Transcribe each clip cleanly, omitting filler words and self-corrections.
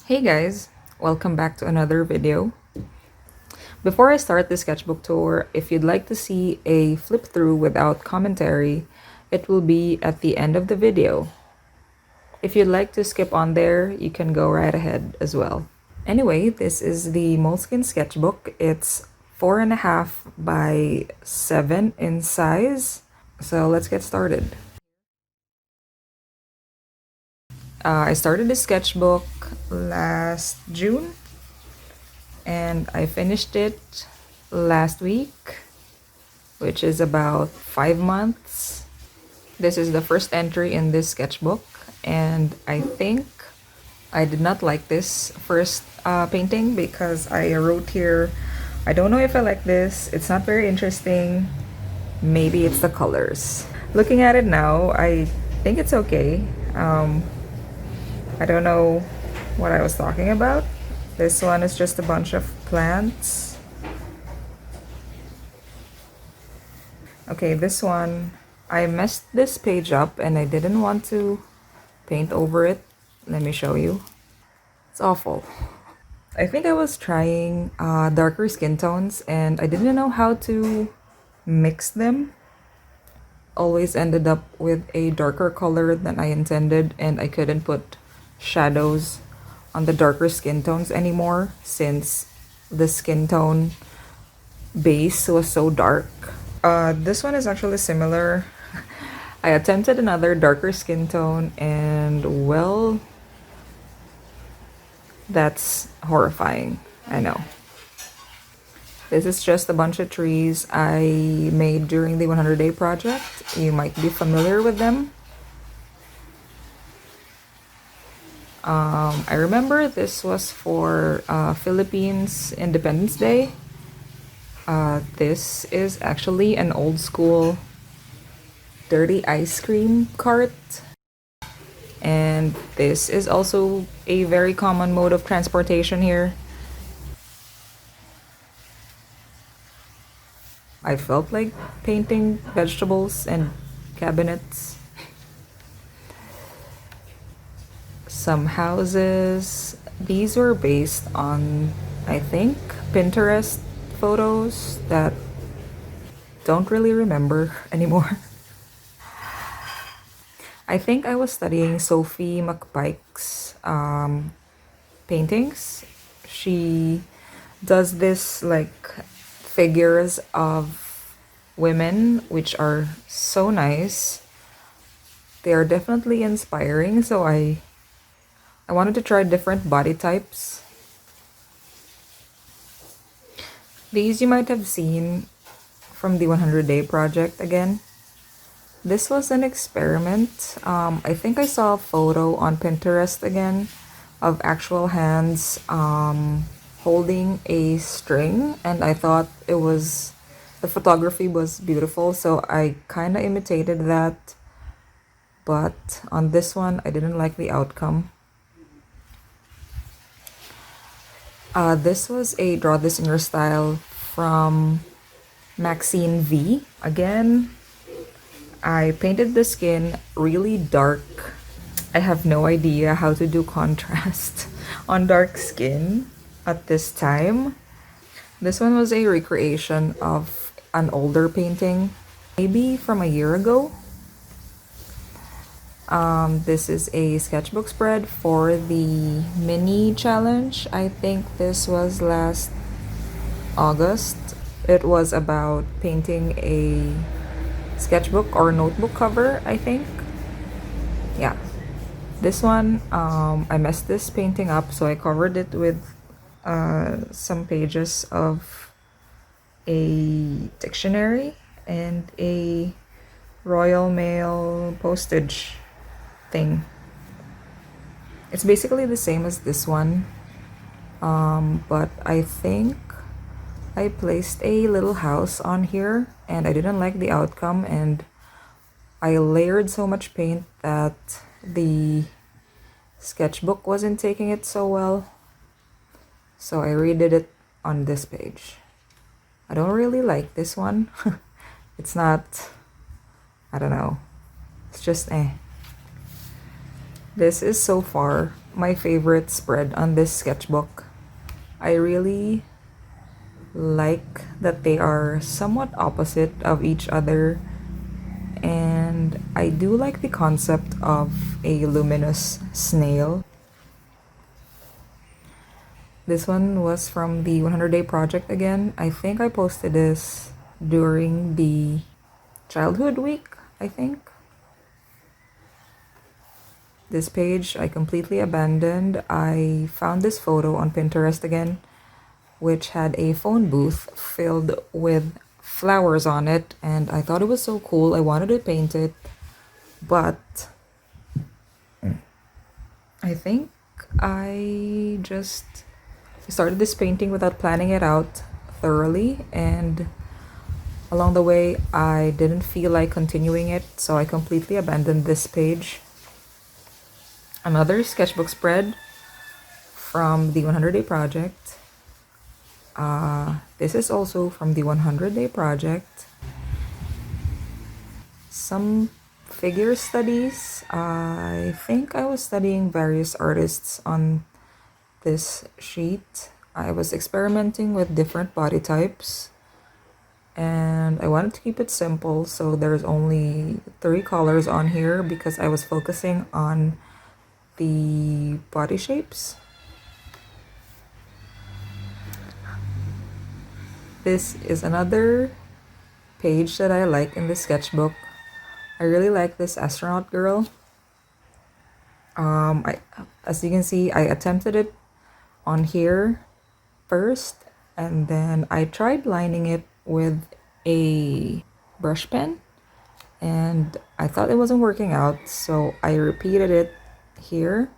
Hey guys, welcome back to another video. Before I start the sketchbook tour, if you'd like to see a flip through without commentary, it will be at the end of the video. If you'd like to skip on there, you can go right ahead as well. Anyway, this is the Moleskine sketchbook. It's 4.5 by 7 in size. So let's get started. I started the sketchbook last June and I finished it last week, which is about 5 months. This is the first entry in this sketchbook, and I think I did not like this first painting because I wrote here, I don't know if I like this, it's not very interesting, maybe it's the colors. Looking at it now, I think it's okay. I don't know what I was talking about. This one is just a bunch of plants. Okay, this one, I messed this page up and I didn't want to paint over it. Let me show you. It's awful. I think I was trying darker skin tones and I didn't know how to mix them. Always ended up with a darker color than I intended, and I couldn't put shadows on the darker skin tones anymore since the skin tone base was so dark. This one is actually similar. I attempted another darker skin tone and well, that's horrifying. I know. This is just a bunch of trees I made during the 100-day project. You might be familiar with them. I remember this was for Philippines Independence Day. This is actually an old school dirty ice cream cart. And this is also a very common mode of transportation here. I felt like painting vegetables and cabinets. Some houses. These were based on, I think, Pinterest photos that don't really remember anymore. I think I was studying Sophie McPike's paintings. She does this like figures of women which are so nice. They are definitely inspiring, so I wanted to try different body types. These you might have seen from the 100-day project again. This was an experiment. I think I saw a photo on Pinterest again of actual hands holding a string, and I thought the photography was beautiful, so I kind of imitated that. But on this one, I didn't like the outcome. This was a Draw This in Your Style from Maxine V. Again, I painted the skin really dark. I have no idea how to do contrast on dark skin at this time. This one was a recreation of an older painting, maybe from a year ago. This is a sketchbook spread for the mini challenge. I think this was last August. It was about painting a sketchbook or notebook cover, I think. Yeah. This one, I messed this painting up, so I covered it with some pages of a dictionary and a Royal Mail postage thing. It's basically the same as this one, but I think I placed a little house on here and I didn't like the outcome, and I layered so much paint that the sketchbook wasn't taking it so well, so I redid it on this page. I don't really like this one. It's not, I don't know, it's just eh. This is so far my favorite spread on this sketchbook. I really like that they are somewhat opposite of each other, and I do like the concept of a luminous snail. This one was from the 100-day project again. I think I posted this during the childhood week, I think. This page I completely abandoned. I found this photo on Pinterest again, which had a phone booth filled with flowers on it, and I thought it was so cool. I wanted to paint it, but I think I just started this painting without planning it out thoroughly, and along the way I didn't feel like continuing it, so I completely abandoned this page. Another sketchbook spread from the 100-day project. This is also from the 100-day project. Some figure studies. I think I was studying various artists on this sheet. I was experimenting with different body types, and I wanted to keep it simple, so there's only 3 colors on here because I was focusing on the body shapes. This is another page that I like in the sketchbook. I really like this astronaut girl. As you can see, I attempted it on here first, and then I tried lining it with a brush pen, and I thought it wasn't working out, so I repeated it here.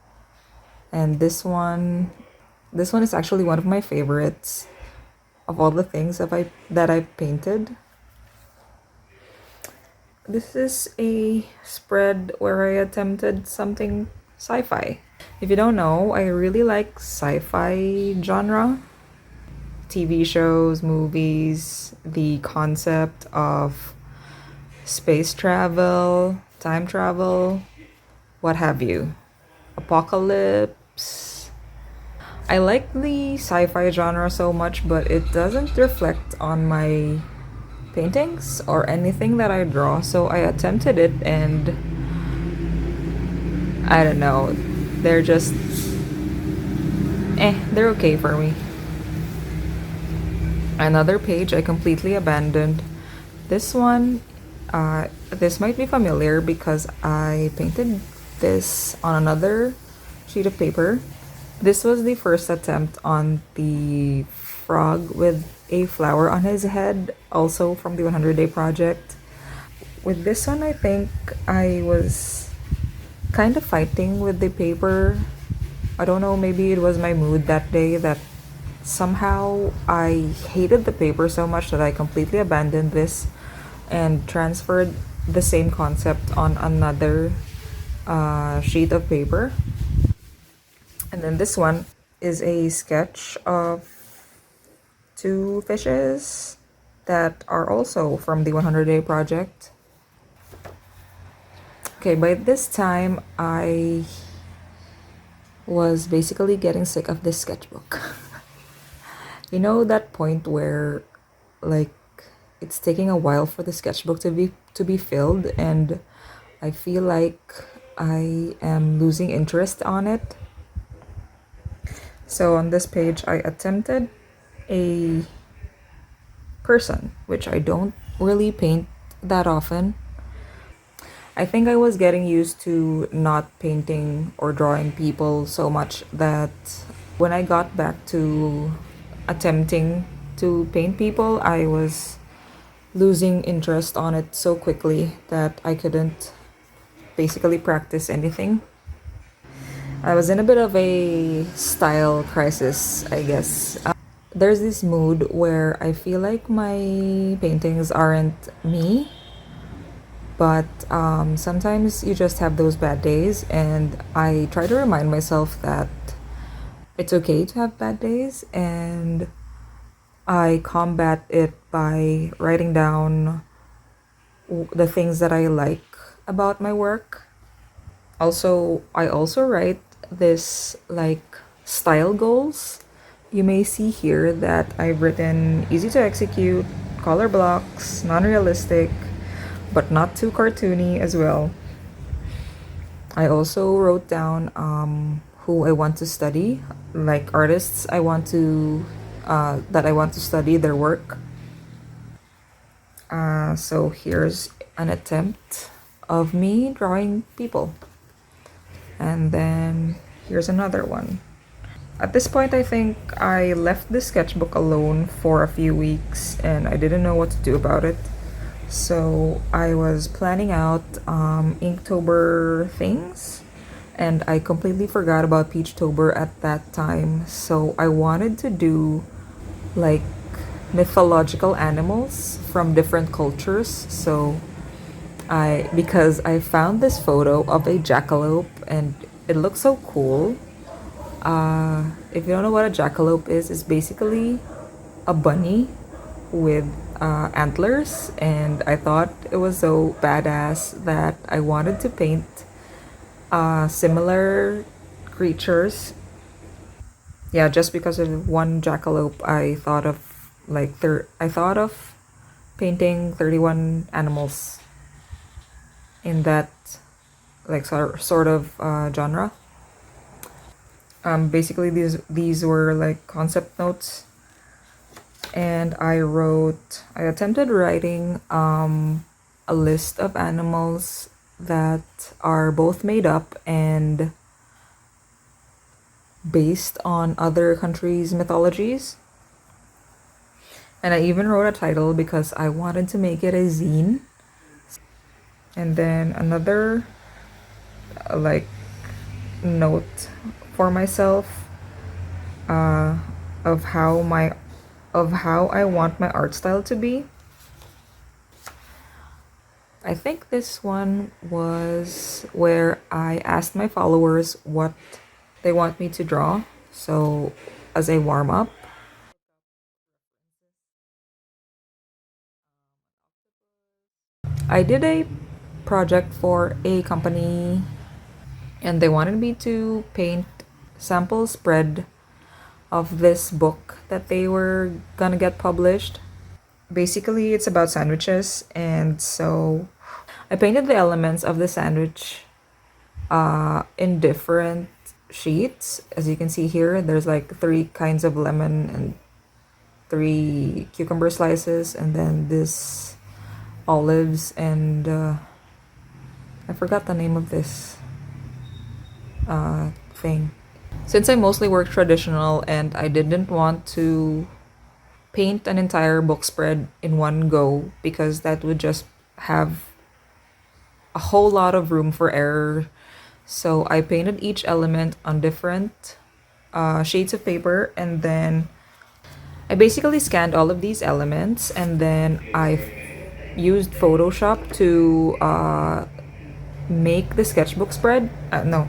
And this one is actually one of my favorites of all the things that I painted. This is a spread where I attempted something sci-fi. If you don't know, I really like sci-fi genre. TV shows, movies, the concept of space travel, time travel, what have you. Apocalypse. I like the sci-fi genre so much, but it doesn't reflect on my paintings or anything that I draw, so I attempted it, and I don't know, they're just they're okay for me. Another page I completely abandoned. This one, this might be familiar because I painted this on another sheet of paper. This was the first attempt on the frog with a flower on his head, also from the 100-day project. With this one, I think I was kind of fighting with the paper. I don't know, maybe it was my mood that day that somehow I hated the paper so much that I completely abandoned this and transferred the same concept on another sheet of paper. And then this one is a sketch of 2 fishes that are also from the 100-day project. Okay, by this time I was basically getting sick of this sketchbook. You know that point where like it's taking a while for the sketchbook to be filled, and I feel like I am losing interest on it. So on this page I attempted a person, which I don't really paint that often. I think I was getting used to not painting or drawing people so much that when I got back to attempting to paint people, I was losing interest on it so quickly that I couldn't basically practice anything. I was in a bit of a style crisis, I guess. There's this mood where I feel like my paintings aren't me, but sometimes you just have those bad days, and I try to remind myself that it's okay to have bad days, and I combat it by writing down the things that I like about my work. I also write this like style goals. You may see here that I've written easy to execute, color blocks, non-realistic, but not too cartoony as well. I also wrote down who I want to study, like artists I want to that I want to study their work. So here's an attempt of me drawing people, and then here's another one. At this point, I think I left the sketchbook alone for a few weeks and I didn't know what to do about it. So I was planning out Inktober things and I completely forgot about Peachtober at that time. So I wanted to do like mythological animals from different cultures. So because I found this photo of a jackalope and it looks so cool. If you don't know what a jackalope is, it's basically a bunny with antlers, and I thought it was so badass that I wanted to paint similar creatures. Yeah, just because of one jackalope, I thought of I thought of painting 31 animals in that sort of genre. Basically these were like concept notes, and I attempted writing a list of animals that are both made up and based on other countries' mythologies. And I even wrote a title because I wanted to make it a zine. And then another like note for myself of how I want my art style to be. I think this one was where I asked my followers what they want me to draw. So as a warm up, I did a project for a company and they wanted me to paint sample spread of this book that they were gonna get published. Basically, it's about sandwiches, and so I painted the elements of the sandwich in different sheets. As you can see here, there's like 3 kinds of lemon and 3 cucumber slices, and then this olives and I forgot the name of this thing. Since I mostly work traditional and I didn't want to paint an entire book spread in one go because that would just have a whole lot of room for error. So I painted each element on different shades of paper, and then I basically scanned all of these elements, and then I used Photoshop to make the sketchbook spread. No,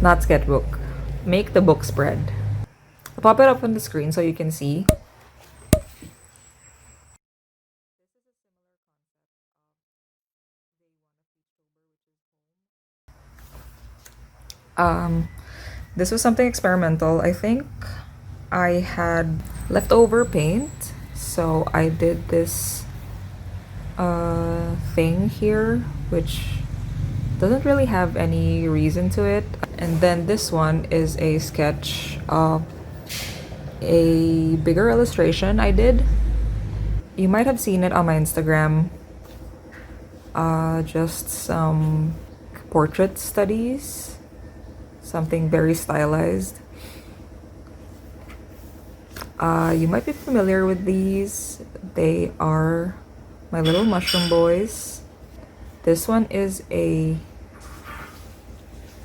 not sketchbook. Make the book spread. I'll pop it up on the screen so you can see. Um, this was something experimental. I think I had leftover paint, so I did this thing here, which doesn't really have any reason to it. And then this one is a sketch of a bigger illustration I did. You might have seen it on my Instagram. Just some portrait studies, something very stylized. You might be familiar with these. They are my little mushroom boys. This one is a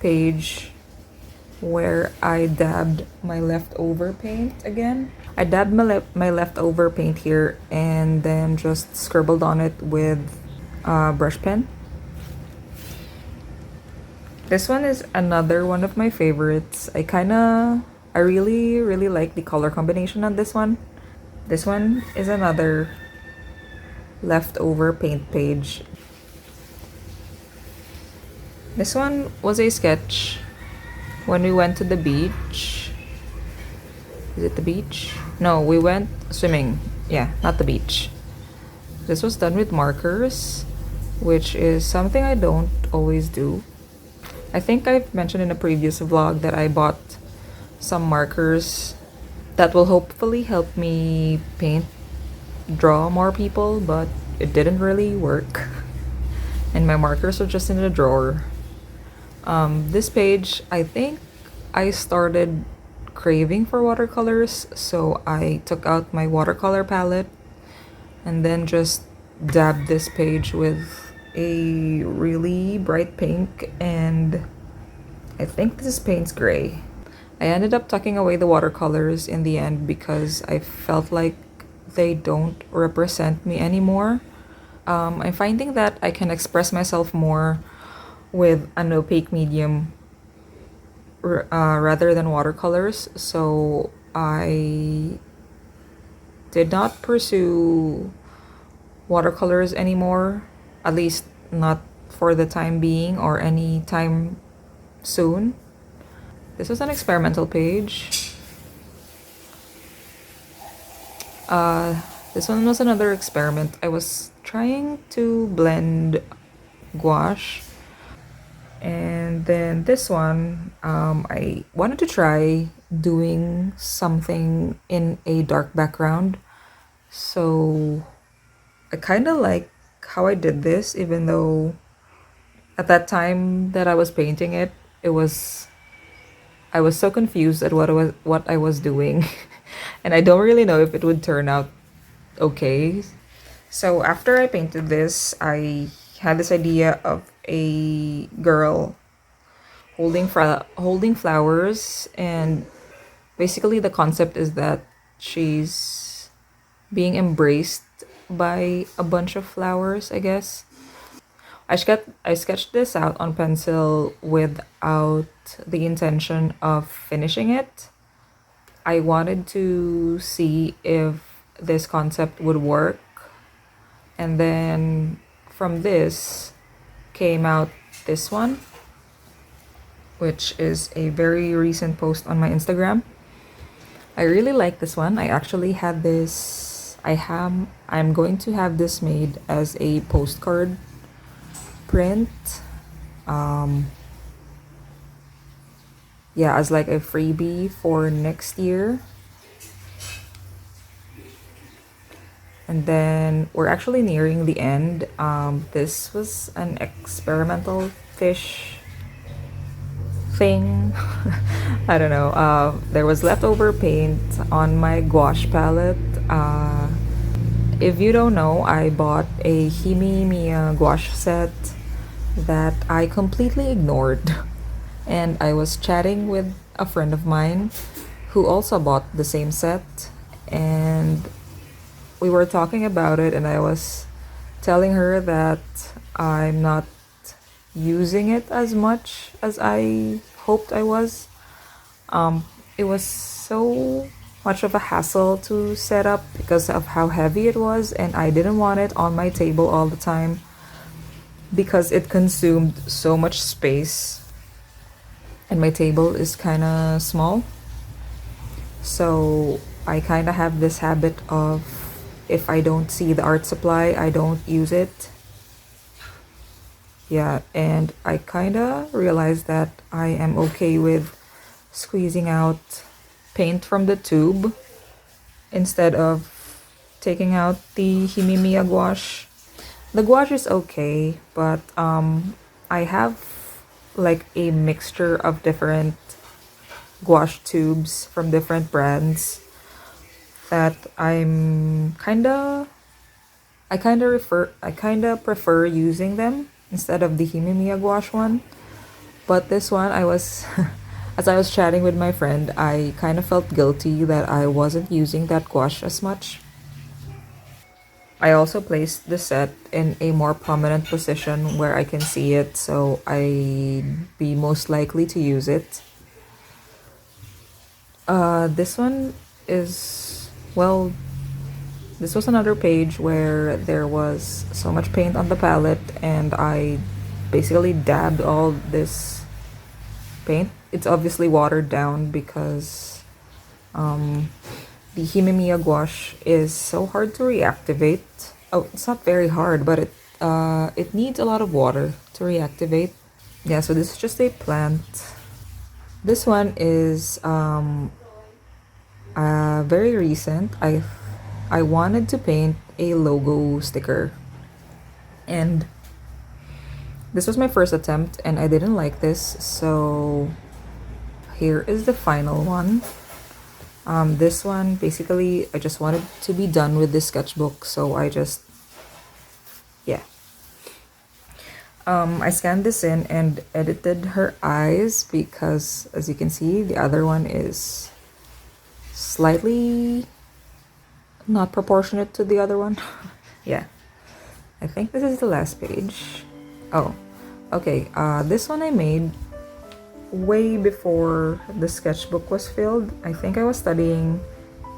page where I dabbed my leftover paint again. I dabbed my leftover paint here and then just scribbled on it with a brush pen. This one is another one of my favorites. I really like the color combination on this one. This one is another leftover paint page. This one was a sketch when we went to the beach. Is it the beach? No, we went swimming. Yeah, not the beach. This was done with markers, which is something I don't always do. I think I've mentioned in a previous vlog that I bought some markers that will hopefully help me draw more people, but it didn't really work. And my markers are just in the drawer. This page, I think I started craving for watercolors, so I took out my watercolor palette and then just dabbed this page with a really bright pink, and I think this paint's gray. I ended up tucking away the watercolors in the end because I felt like they don't represent me anymore. I'm finding that I can express myself more with an opaque medium rather than watercolors, so I did not pursue watercolors anymore, at least not for the time being or any time soon. This was an experimental page. This one was another experiment. I was trying to blend gouache, and then this one, I wanted to try doing something in a dark background. So I kind of like how I did this, even though at that time that I was painting it, I was so confused at what I was doing, and I don't really know if it would turn out okay. So after I painted this, I had this idea of a girl holding flowers, and basically the concept is that she's being embraced by a bunch of flowers, I guess. I sketched this out on pencil without the intention of finishing it. I wanted to see if this concept would work, and then from this came out this one, which is a very recent post on my Instagram. I really like this one. I actually had this, I'm going to have this made as a postcard print. Yeah, as like a freebie for next year. And then we're actually nearing the end. This was an experimental fish thing. I don't know. There was leftover paint on my gouache palette. If you don't know, I bought a Himi gouache set that I completely ignored. And I was chatting with a friend of mine who also bought the same set, and we were talking about it, and I was telling her that I'm not using it as much as I hoped I was. It was so much of a hassle to set up because of how heavy it was, and I didn't want it on my table all the time because it consumed so much space, and my table is kind of small. So I kind of have this habit of, if I don't see the art supply, I don't use it. Yeah, and I kind of realized that I am okay with squeezing out paint from the tube instead of taking out the Himimiya gouache. The gouache is okay, but I have like a mixture of different gouache tubes from different brands that I kind of prefer using them instead of the Himimiya gouache one. But this one, I was as I was chatting with my friend, I kind of felt guilty that I wasn't using that gouache as much. I also placed the set in a more prominent position where I can see it, so I'd be most likely to use it. This one is, well, this was another page where there was so much paint on the palette, and I basically dabbed all this paint. It's obviously watered down because the Himemiya gouache is so hard to reactivate. Oh, it's not very hard, but it needs a lot of water to reactivate. Yeah, so this is just a plant. This one is very recent. I wanted to paint a logo sticker, and this was my first attempt and I didn't like this, so here is the final one. This one, basically, I just wanted to be done with this sketchbook, so yeah. I scanned this in and edited her eyes because, as you can see, the other one is slightly not proportionate to the other one. Yeah. I think this is the last page. Oh, okay. This one I made way before the sketchbook was filled. I think I was studying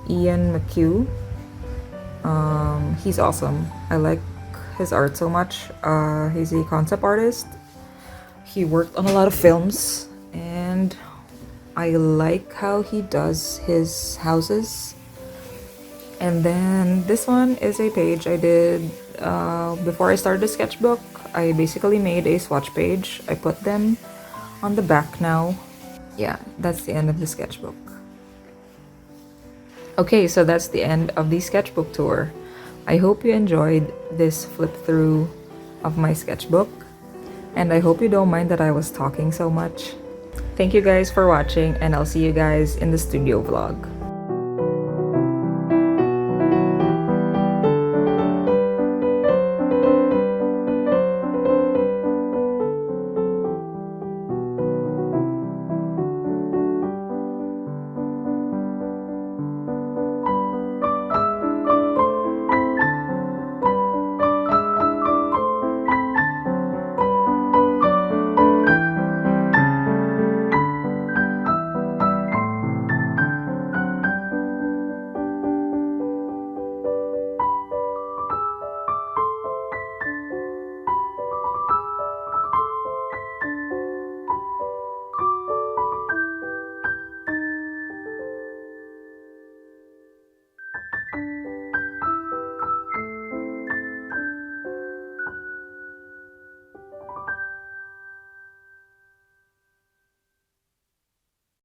Ian McHugh. He's awesome. I like his art so much. He's a concept artist. He worked on a lot of films, and I like how he does his houses. And then this one is a page I did before I started the sketchbook. I basically made a swatch page. I put them on the back now. Yeah, that's the end of the sketchbook. Okay, so that's the end of the sketchbook tour. I hope you enjoyed this flip through of my sketchbook, and I hope you don't mind that I was talking so much. Thank you guys for watching, and I'll see you guys in the studio vlog.